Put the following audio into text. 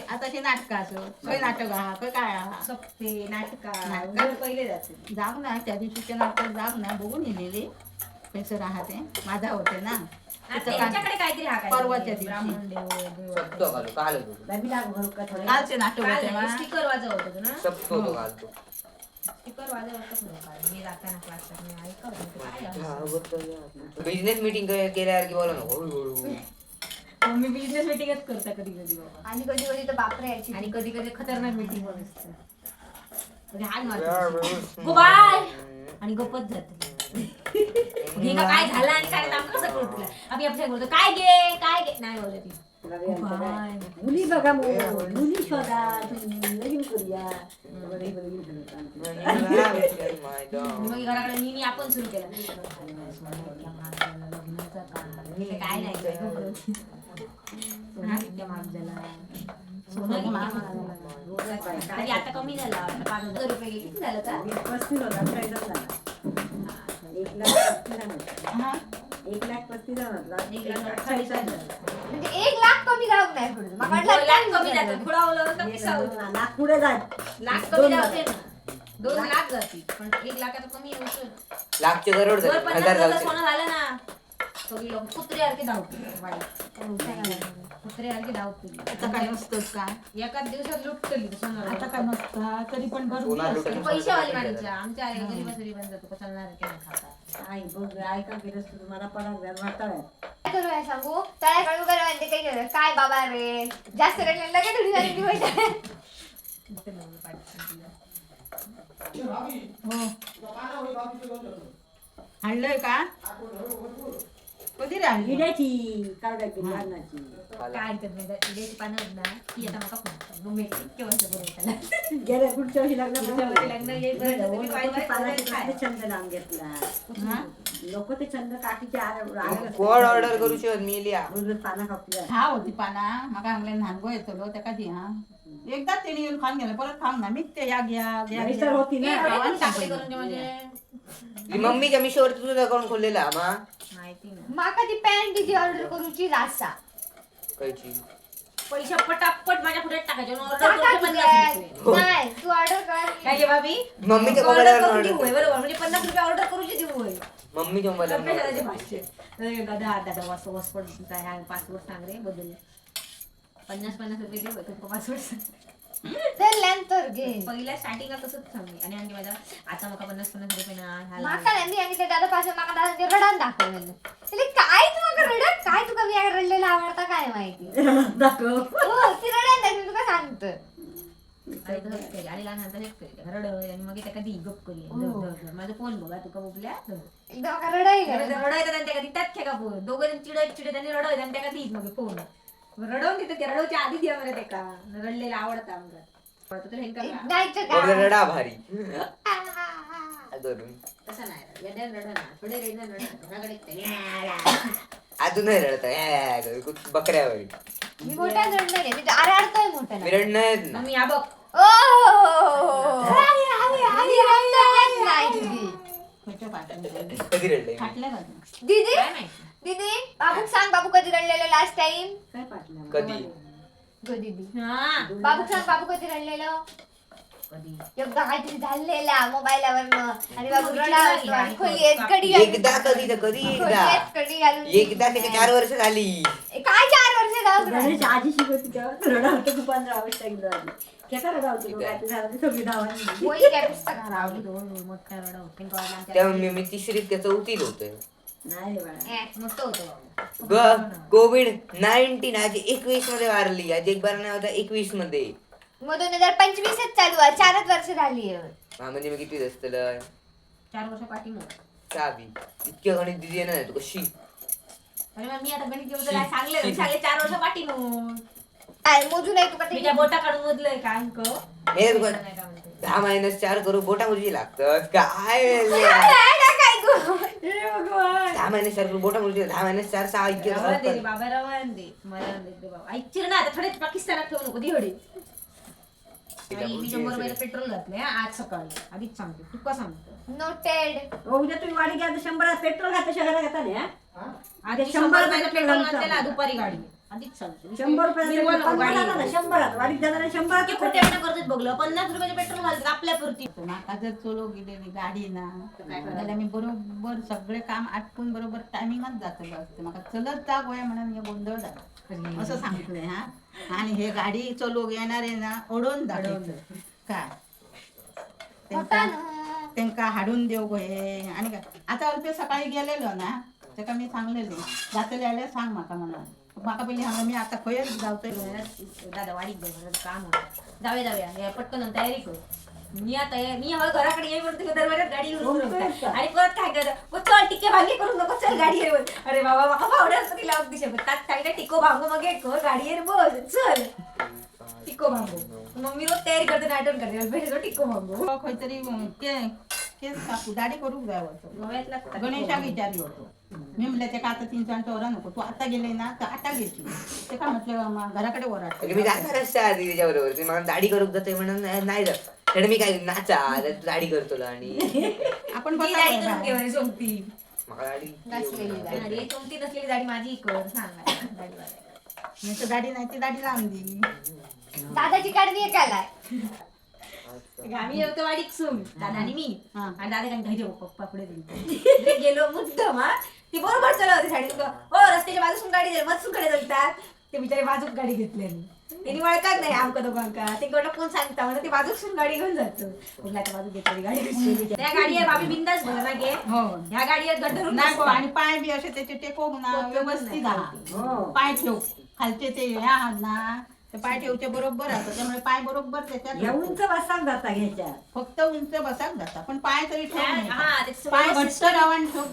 आता ते नाटकाचं खंय नाटक हा खंय काय हा सप्ते नाटका पहिले जाते जाऊ ना त्या दिवशीच्या नाटक जाऊ ना बघून येलेली कसं राहते माझा होते ना त्यांच्याकडे काहीतरी हा परवाच्या दिवशी ब्राह्मण देव सप्तो घालू काल कालचे नाटक होते ना स्टिकर वाजवत होतो ना सप्तो तो घालतो स्टिकर वाजवतच नाही मी जाताना क्लासला मी ऐकलं बिझनेस मीटिंग केल्यावर की बोला नको मी बिझनेस मीटिंगच करता कधी कधी बाबा आणि कधी कधी तर बापरे यायची आणि कधी कधी खतरनाक मीटिंग पण असते म्हणजे हाय मारतो गो बाय आणि गप्पच जाते हे का काय झालं आणि काय काम कसं कळत तुला आम्ही आपल्या बोलतो काय घे नाही बोलत ती मुली बघा मुली शोधा लगीन करूया मग घराकडे मी आपण सुरू केलं काय नाही आता कमी झाला 5,000 रुपये किती झालं का 1,35,000 म्हणजे 1,00,000 कमी जाऊ नाही पुढे मग कमी जातं लाख पुढे जात लाख कमी जाते ना 2 लाख जाते पण 1 लाखाचं कमी येऊ लाखचे करोड जर झाले, हजार 50,000 झाले. सोनं झालं ना सगळी लोक कुत्र्यासारखे धावतील कुत्र्यासारखे धावतील आता काय नसतंच का एकाच दिवसात लुटतली सोनं आता काय नसतं तरी पण भरपूर सोना असतं. लुटली. पैशावाली माणसं आमच्या गरीबासरी पण जातो का चालणार की नाही खाता आई बघ ऐका गेलं तुम्हाला पडा वाटाव्यात काय करू आहे सांगू तळ्याकडे उभं राहून ते काय काय बाबा रे जास्त रडले लगेच थोडी झाली दिवस आणलंय का कधी रे आणली हिड्याची कावड्याची लग्नाची काय इड्याची पानं आहेत ना ती आता मला खूप केव्हा बरोबर गेल्या पुढच्या वर्षी लग्न लग्न येईपर्यंत पानाचे छंद लावून घेतला लोक ते छंद काकीचे कोड ऑर्डर करू शकत मी लिहा पाना खापल्या हा होती पाना म्हाका हांगल्यान न्हानगो येतलो तेका दी हा एकदा तेणी येऊन खाऊन गेलं परत खाऊन ना मीच ते या घ्या विसर होती ना टाकले करून ते म्हणजे ती मम्मीच्या मिशोवरती तुझं अकाउंट खोललेला मा माहिती ना माका ती पॅन्ट जी ऑर्डर करूची आसा कायची पैसे पटापट माझ्या पुढे टाकायचे टाका ऑर्डर किती? नाही तू ऑर्डर कर काय घे भाभी मम्मीच्या ऑर्डर मोबाईलवर करून ऑर्डर देऊ होय, बरोबर म्हणजे 50 रुपये ऑर्डर करूची देऊ होय मम्मीच्या मोबाईलवर भाषे दादा वसपट पासवर्ड सांग रे बदल 50 रुपये देऊ तुमचा पासवर्ड सांग तर लॅन्थर घे पहिल्या स्टार्टिंगला तसंच सांगली आणि आणखी माझा आता मका 50 रुपये ना माका नाही आणि ते दादा पासून माका दादा ते रडान दाखवलेलं म्हणजे काय तू माका रडत काय तुका मी रडलेला आवडता काय माहिती दाखव हो ती रडान दाखवली तुका सांगतं आणि लहान हातात एक करी रड आणि मग त्याका दी गप करी माझं फोन बघा तुका बोबल्या एकदा माका रडायला रडायचं आणि त्याका दितात खेळा फोन दोघं जण चिडत आणि रडायचं आणि त्याका दीच मग फोन रडवून तिथं ते रडवच्या आधी द्या मला त्याका रडलेला आवडतं आमचं तर हे करा जायचं बघ का रडा भारी अजून तसं नाही येड्या रडा ना थोडे रेडा रडा घराकडे अजूनही रडत बकऱ्या वाईट मी मोठ्या रडणार आहे मी तर आरडतोय मोठ्या मी रडणार ना मग मी या बघ नाही तुझी कधी रडले फाटल्या का दीदी काय माहिती दीदी बाबूक सांग बाबू कधी रडलेलं लास्ट टाइम काय पाटलं कधी गो दीदी हा बाबूक सांग बाबू कधी रडलेलं कधी एकदा काहीतरी झालेला मोबाईलवरनं आणि बाबू रडावतो आणि खोलीत कडी एकदा कधी तर कधी एकदा कडी घालून एकदा त्याच्या 4 वर्ष झाली काय 4 वर्ष जाऊ गणेश आजी शिकवती तेव्हा रडा होतं खूप 15 आवश्यक झाली खेळा रडा होतो काय झालं सगळी धावांनी होई काय पुस्तक रावली दोन मोठ्या रडा होते तेव्हा मी 3रीत का 4थीत होतोय नाही रे बाळा मस्त होतं बाबा कोविड-19 आज 21 मध्ये वारली आज एक बार नाही होता 21 मध्ये मग 2025 चालू आहे 4च वर्ष झाली म्हणजे मी किती असतं 4 वर्ष पाठीमागे चाबी इतक्या गणित दिदी आहे ना तू कशी अरे मग मी आता गणित घेऊन काय सांगले 4 वर्ष पाठीमागे काय मोजू नाही तुका मी त्या बोटा काढून मोजलंय का अंक हे तुका 10-4 करू बोटा मुली लागतात काय 10-4 करू बोटा मुली 10-4 6 इतके बाबा रवान दे मला दे बाबा ऐकशील ना आता थोडे पाकिस्तानात ठेवू नको दिहडी मी 100 रुपयाला पेट्रोल घातलंय आज सकाळी आधीच सांगतो तुका सांगतो नोटेड उद्या तुम्ही वाडी घ्या 100 पेट्रोल घातलं शहरात घेता ना आधी 100 रुपयाला पेट्रोल घातलेला दुपारी गाडी अधिक चालतो 100 रुपये 100 वाढीत जाताना 100 खोट्यापणा करतात बघलं 50 रुपयाचे पेट्रोल घालतात आपल्यापुरती. माका जर चलो गेलेली गाडी ना जाल्यार मी बरोबर सगळे काम आटपून बरोबर टायमिंगच जातलो असते. म्हाका चलत जा गोया म्हणून हे गोंधळ जाता असं सांगितलंय हा. आणि हे गाडी चलोक येणारे ना ओढून दाखवतात काय त्यांका हाडून देव गोये. आणि काय आता अल्पे सकाळी गेलेलो ना तेका मी सांगलेले जातले जाल्यार सांग म्हाका म्हणून. म्हाका पयली हांगा मी आता खंयच जावतले. दादा वाडीत जाऊ काम होतं. जाऊया पटकन तयारी कर. मी हवं घराकडे येई म्हणतो दरवाजात गाडी आणि परत काय करत चल टिके भांगे करू नको चल गाडी येईल. अरे बाबा माका पावड्या असं तिला दिशा ताईला टिको भांगो मग एक गाडी येईल बस चल टिको भांगो. मग मी रोज तयारी करते आठवण करते टिको भांगो. खंयतरी केस कापू दाढी करूक जाय होतो. गणेशाक विचारली होतो मी म्हणलं ते का आता 3 जण टोरा नको तू आता गेले ना तर आता घेशी. ते का म्हटलं घराकडे ओरडते. मी जाणारच आधी त्याच्याबरोबर ती मला दाढी करूक जाते म्हणून नाही जात. तर मी काय नाचा दाढी करतो आणि आपण दाढी करून घेऊन सोमती मला दाढी सोमती नसलेली दाढी माझी कर सांग दाढी नाही ती दाढी लांबली. दादाची कडवी एकालाय आम्ही येतो वाडीत सून दादा आणि मी आणि दादा काय घरी पप्पा पुढे दिली गेलो मुद्दाम ती बरोबर चालत होती साडी. हो रस्त्याच्या बाजूसून गाडी मधसूनकडे चालतात ते बिचारे बाजूक गाडी घेतलेली त्यांनी वळतात नाही आमका दोघांका. ते गोटा कोण सांगता म्हणून ते बाजूसून गाडी घेऊन जातो. बाजू घेतली गाडी त्या गाडीवर बाबी बिंदास बघा ना गे हो ह्या गाडीवर गड्डरून नको. आणि पाय बी असे त्याचे टेकोक ना व्यवस्थित पाय ठेव खालचे ते ह्या आहात ना ते पाय ठेवचे बरोबर असतात त्यामुळे पाय बरोबर त्याच्यात उंच बसाक जाता घ्यायच्या फक्त उंच बसाक जाता पण पाय तरी ठेव हा पाय घट्ट रावण ठेव.